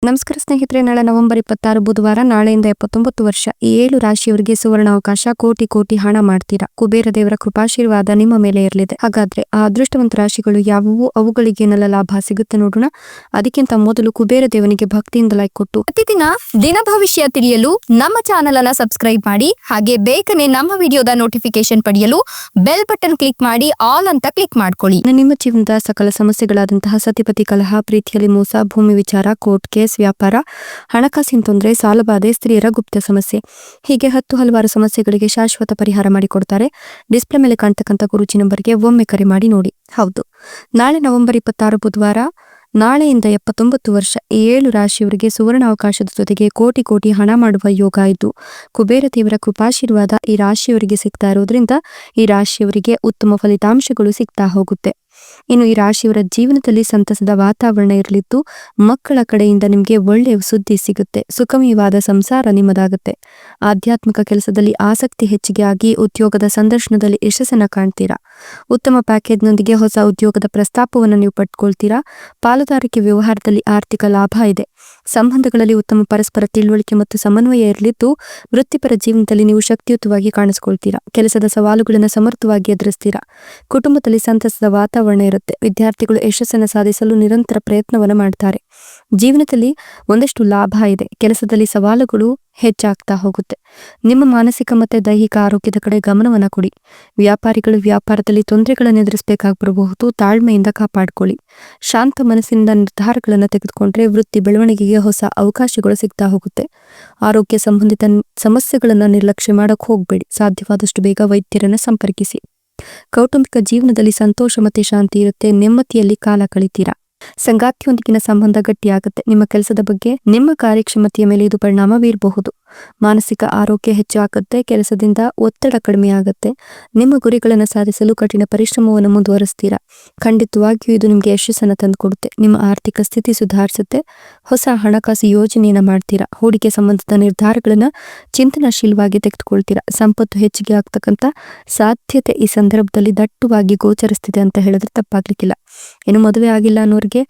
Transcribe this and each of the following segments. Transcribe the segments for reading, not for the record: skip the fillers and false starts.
ನಮಸ್ಕಾರ ಸ್ನೇಹಿತರೆ, ನಾಳೆ ನವೆಂಬರ್ 26 ಬುಧವಾರ, ನಾಳೆಯಿಂದ 79 ವರ್ಷ ಈ 7 ರಾಶಿಯವರಿಗೆ ಸುವರ್ಣಾವಕಾಶ. ಕೋಟಿ ಕೋಟಿ ಹಣ ಮಾಡ್ತೀರಾ. ಕುಬೇರ ದೇವರ ಕೃಪಾಶೀರ್ವಾದ ನಿಮ್ಮ ಮೇಲೆ ಇರಲಿದೆ. ಹಾಗಾದ್ರೆ ಆ ಅದೃಷ್ಟವಂತ ರಾಶಿಗಳು ಯಾವುವು, ಅವುಗಳಿಗೇನೆಲ್ಲ ಲಾಭ ಸಿಗುತ್ತೆ ನೋಡೋಣ. ಅದಕ್ಕಿಂತ ಮೊದಲು ಕುಬೇರ ದೇವನಿಗೆ ಭಕ್ತಿಯಿಂದ ಲೈಕ್ ಕೊಟ್ಟು ಪ್ರತಿದಿನ ದಿನ ಭವಿಷ್ಯ ತಿಳಿಯಲು ನಮ್ಮ ಚಾನೆಲ್ ಅನ್ನ ಸಬ್ಸ್ಕ್ರೈಬ್ ಮಾಡಿ. ಹಾಗೆ ಬೇಗನೆ ನಮ್ಮ ವಿಡಿಯೋದ ನೋಟಿಫಿಕೇಶನ್ ಪಡೆಯಲು ಬೆಲ್ ಬಟನ್ ಕ್ಲಿಕ್ ಮಾಡಿ ಆಲ್ ಅಂತ ಕ್ಲಿಕ್ ಮಾಡ್ಕೊಳ್ಳಿ. ನಿಮ್ಮ ಜೀವನದ ಸಕಲ ಸಮಸ್ಯೆಗಳಾದಂತಹ ಸತಿಪತಿ ಕಲಹ, ಪ್ರೀತಿಯಲ್ಲಿ ಮೋಸ, ಭೂಮಿ ವಿಚಾರ, ಕೋರ್ಟ್ ಕೇಸ್, ವ್ಯಾಪಾರ, ಹಣಕಾಸಿನ ತೊಂದರೆ, ಸಾಲಬಾಧೆ, ಸ್ತ್ರೀಯರ ಗುಪ್ತ ಸಮಸ್ಯೆ, ಹೀಗೆ ಹಲವಾರು ಸಮಸ್ಯೆಗಳಿಗೆ ಶಾಶ್ವತ ಪರಿಹಾರ ಮಾಡಿಕೊಡ್ತಾರೆ. ಡಿಸ್ಪ್ಲೇ ಮೇಲೆ ಕಾಣ್ತಕ್ಕಂಥ ಗುರುಜಿ ನಂಬರ್ಗೆ ಒಮ್ಮೆ ಕರೆ ಮಾಡಿ ನೋಡಿ. ಹೌದು, ನಾಳೆ ನವೆಂಬರ್ 26 ಬುಧವಾರ, ನಾಳೆಯಿಂದ 79 ವರ್ಷ ಈ 7 ರಾಶಿಯವರಿಗೆ ಸುವರ್ಣ ಅವಕಾಶದ ಜೊತೆಗೆ ಕೋಟಿ ಕೋಟಿ ಹಣ ಮಾಡುವ ಯೋಗ ಇದ್ದು, ಕುಬೇರ ದೇವರ ಕೃಪಾಶೀರ್ವಾದ ಈ ರಾಶಿಯವರಿಗೆ ಸಿಗ್ತಾ ಇರೋದ್ರಿಂದ ಈ ರಾಶಿಯವರಿಗೆ ಉತ್ತಮ ಫಲಿತಾಂಶಗಳು ಸಿಗ್ತಾ ಹೋಗುತ್ತೆ. ಇನ್ನು ಈ ರಾಶಿಯವರ ಜೀವನದಲ್ಲಿ ಸಂತಸದ ವಾತಾವರಣ ಇರಲಿದ್ದು, ಮಕ್ಕಳ ಕಡೆಯಿಂದ ನಿಮಗೆ ಒಳ್ಳೆಯ ಸುದ್ದಿ ಸಿಗುತ್ತೆ. ಸುಖಮಯವಾದ ಸಂಸಾರ ನಿಮ್ಮದಾಗುತ್ತೆ. ಆಧ್ಯಾತ್ಮಿಕ ಕೆಲಸದಲ್ಲಿ ಆಸಕ್ತಿ ಹೆಚ್ಚಿಗೆ ಆಗಿ ಉದ್ಯೋಗದ ಸಂದರ್ಶನದಲ್ಲಿ ಯಶಸ್ಸನ್ನ ಕಾಣ್ತೀರಾ. ಉತ್ತಮ ಪ್ಯಾಕೇಜ್ನೊಂದಿಗೆ ಹೊಸ ಉದ್ಯೋಗದ ಪ್ರಸ್ತಾಪವನ್ನು ನೀವು ಪಡ್ಕೊಳ್ತೀರಾ. ಪಾಲುದಾರಿಕೆ ವ್ಯವಹಾರದಲ್ಲಿ ಆರ್ಥಿಕ ಲಾಭ ಇದೆ. ಸಂಬಂಧಗಳಲ್ಲಿ ಉತ್ತಮ ಪರಸ್ಪರ ತಿಳುವಳಿಕೆ ಮತ್ತು ಸಮನ್ವಯ ಇರಲಿದ್ದು, ವೃತ್ತಿಪರ ಜೀವನದಲ್ಲಿ ನೀವು ಶಕ್ತಿಯುತವಾಗಿ ಕಾಣಿಸ್ಕೊಳ್ತೀರಾ. ಕೆಲಸದ ಸವಾಲುಗಳನ್ನು ಸಮರ್ಥವಾಗಿ ಎದುರಿಸ್ತೀರಾ. ಕುಟುಂಬದಲ್ಲಿ ಸಂತಸದ ವಾತಾವರಣ ಇರುತ್ತೆ. ವಿದ್ಯಾರ್ಥಿಗಳು ಯಶಸ್ಸನ್ನು ಸಾಧಿಸಲು ನಿರಂತರ ಪ್ರಯತ್ನವನ್ನು ಮಾಡ್ತಾರೆ. ಜೀವನದಲ್ಲಿ ಒಂದಷ್ಟು ಲಾಭ ಇದೆ. ಕೆಲಸದಲ್ಲಿ ಸವಾಲುಗಳು ಹೆಚ್ಚಾಗ್ತಾ ಹೋಗುತ್ತೆ. ನಿಮ್ಮ ಮಾನಸಿಕ ಮತ್ತು ದೈಹಿಕ ಆರೋಗ್ಯದ ಕಡೆ ಗಮನವನ್ನ ಕೊಡಿ. ವ್ಯಾಪಾರಿಗಳು ವ್ಯಾಪಾರದಲ್ಲಿ ತೊಂದರೆಗಳನ್ನು ಎದುರಿಸಬೇಕಾಗಿರಬಹುದು. ತಾಳ್ಮೆಯಿಂದ ಕಾಪಾಡಿಕೊಳ್ಳಿ. ಶಾಂತ ಮನಸ್ಸಿನಿಂದ ನಿರ್ಧಾರಗಳನ್ನು ತೆಗೆದುಕೊಂಡ್ರೆ ವೃತ್ತಿ ಬೆಳವಣಿಗೆಗೆ ಹೊಸ ಅವಕಾಶಗಳು ಸಿಗ್ತಾ ಹೋಗುತ್ತೆ. ಆರೋಗ್ಯ ಸಂಬಂಧಿತ ಸಮಸ್ಯೆಗಳನ್ನು ನಿರ್ಲಕ್ಷ್ಯ ಮಾಡಕ್ ಹೋಗ್ಬೇಡಿ. ಸಾಧ್ಯವಾದಷ್ಟು ಬೇಗ ವೈದ್ಯರನ್ನ ಸಂಪರ್ಕಿಸಿ. ಕೌಟುಂಬಿಕ ಜೀವನದಲ್ಲಿ ಸಂತೋಷ ಮತ್ತೆ ಶಾಂತಿ ಇರುತ್ತೆ. ನೆಮ್ಮದಿಯಲ್ಲಿ ಕಾಲ ಕಳಿತೀರಾ. ಸಂಗಾತಿಯೊಂದಿಗಿನ ಸಂಬಂಧ ಗಟ್ಟಿಯಾಗುತ್ತೆ. ನಿಮ್ಮ ಕೆಲಸದ ಬಗ್ಗೆ, ನಿಮ್ಮ ಕಾರ್ಯಕ್ಷಮತೆಯ ಮೇಲೆ ಇದು ಪರಿಣಾಮ ಬೀರಬಹುದು. ಮಾನಸಿಕ ಆರೋಗ್ಯ ಹೆಚ್ಚಾಗುತ್ತೆ. ಕೆಲಸದಿಂದ ಒತ್ತಡ ಕಡಿಮೆ ಆಗುತ್ತೆ. ನಿಮ್ಮ ಗುರಿಗಳನ್ನು ಸಾಧಿಸಲು ಕಠಿಣ ಪರಿಶ್ರಮವನ್ನು ಮುಂದುವರಿಸ್ತೀರಾ. ಖಂಡಿತವಾಗಿಯೂ ಇದು ನಿಮಗೆ ಯಶಸ್ಸನ್ನು ತಂದುಕೊಡುತ್ತೆ. ನಿಮ್ಮ ಆರ್ಥಿಕ ಸ್ಥಿತಿ ಸುಧಾರಿಸುತ್ತೆ. ಹೊಸ ಹಣಕಾಸು ಯೋಜನೆಯನ್ನ ಮಾಡ್ತೀರಾ. ಹೂಡಿಕೆ ಸಂಬಂಧಿತ ನಿರ್ಧಾರಗಳನ್ನ ಚಿಂತನಾಶೀಲವಾಗಿ ತೆಗೆದುಕೊಳ್ತೀರಾ. ಸಂಪತ್ತು ಹೆಚ್ಚಿಗೆ ಆಗ್ತಕ್ಕಂಥ ಸಾಧ್ಯತೆ ಈ ಸಂದರ್ಭದಲ್ಲಿ ದಟ್ಟವಾಗಿ ಗೋಚರಿಸ್ತಿದೆ ಅಂತ ಹೇಳಿದ್ರೆ ತಪ್ಪಾಗ್ಲಿಕ್ಕಿಲ್ಲ. ಇನ್ನು ಮದುವೆ ಆಗಿಲ್ಲ ಅನ್ನೋರಿಗೆ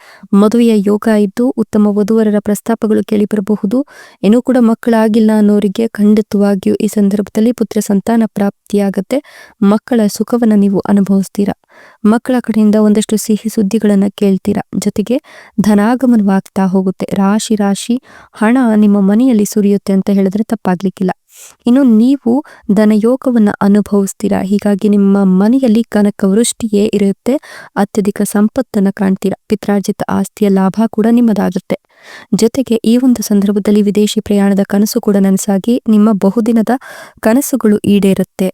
ಮದುವೆಯ ಯೋಗ ಇದ್ದು, ಉತ್ತಮ ವಧುವರರ ಪ್ರಸ್ತಾಪಗಳು ಕೇಳಿ ಬರಬಹುದು. ಏನೂ ಕೂಡ ಮಕ್ಕಳಾಗಿಲ್ಲ ಅನ್ನೋರಿಗೆ ಖಂಡಿತವಾಗಿಯೂ ಈ ಸಂದರ್ಭದಲ್ಲಿ ಪುತ್ರ ಸಂತಾನ ಪ್ರಾಪ್ತಿಯಾಗತ್ತೆ. ಮಕ್ಕಳ ಸುಖವನ್ನ ನೀವು ಅನುಭವಿಸ್ತೀರಾ. ಮಕ್ಕಳ ಕಡೆಯಿಂದ ಒಂದಷ್ಟು ಸಿಹಿ ಸುದ್ದಿಗಳನ್ನ ಕೇಳ್ತೀರಾ. ಜೊತೆಗೆ ಧನಾಗಮನವಾಗ್ತಾ ಹೋಗುತ್ತೆ. ರಾಶಿ ರಾಶಿ ಹಣ ನಿಮ್ಮ ಮನೆಯಲ್ಲಿ ಸುರಿಯುತ್ತೆ ಅಂತ ಹೇಳಿದ್ರೆ ತಪ್ಪಾಗ್ಲಿಕ್ಕಿಲ್ಲ. ಇನ್ನು ನೀವು ಧನಯೋಗವನ್ನ ಅನುಭವಿಸ್ತೀರಾ. ಹೀಗಾಗಿ ನಿಮ್ಮ ಮನೆಯಲ್ಲಿ ಕನಕ ವೃಷ್ಟಿಯೇ ಇರುತ್ತೆ. ಅತ್ಯಧಿಕ ಸಂಪತ್ತನ್ನ ಕಾಣ್ತೀರಾ. ಪಿತ್ರಾರ್ಜಿತ ಆಸ್ತಿಯ ಲಾಭ ಕೂಡ ನಿಮ್ಮದಾಗುತ್ತೆ. ಜೊತೆಗೆ ಈ ಒಂದು ಸಂದರ್ಭದಲ್ಲಿ ವಿದೇಶಿ ಪ್ರಯಾಣದ ಕನಸು ಕೂಡ ನನಸಾಗಿ ನಿಮ್ಮ ಬಹುದಿನದ ಕನಸುಗಳು ಈಡೇರುತ್ತೆ.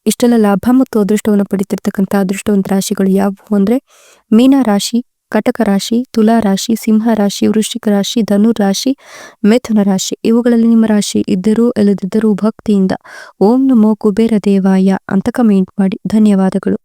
ಇಷ್ಟೆಲ್ಲ ಲಾಭ ಮತ್ತು ಅದೃಷ್ಟವನ್ನು ಪಡಿತಿರ್ತಕ್ಕಂಥ ಅದೃಷ್ಟವಂತ ರಾಶಿಗಳು ಯಾವುವು ಅಂದ್ರೆ ಮೀನ ರಾಶಿ, ಕಟಕ ರಾಶಿ, ತುಲಾ ರಾಶಿ, ಸಿಂಹ ರಾಶಿ, ವೃಶ್ಚಿಕ ರಾಶಿ, ಧನುರ್ ರಾಶಿ, ಮಿಥುನ ರಾಶಿ. ಇವುಗಳಲ್ಲಿ ನಿಮ್ಮ ರಾಶಿ ಇದ್ದರೂ ಇಲ್ಲದಿದ್ದರೂ ಭಕ್ತಿಯಿಂದ ಓಂ ನಮೋ ಕುಬೇರ ದೇವಾಯ ಅಂತ ಕಮೆಂಟ್ ಮಾಡಿ. ಧನ್ಯವಾದಗಳು.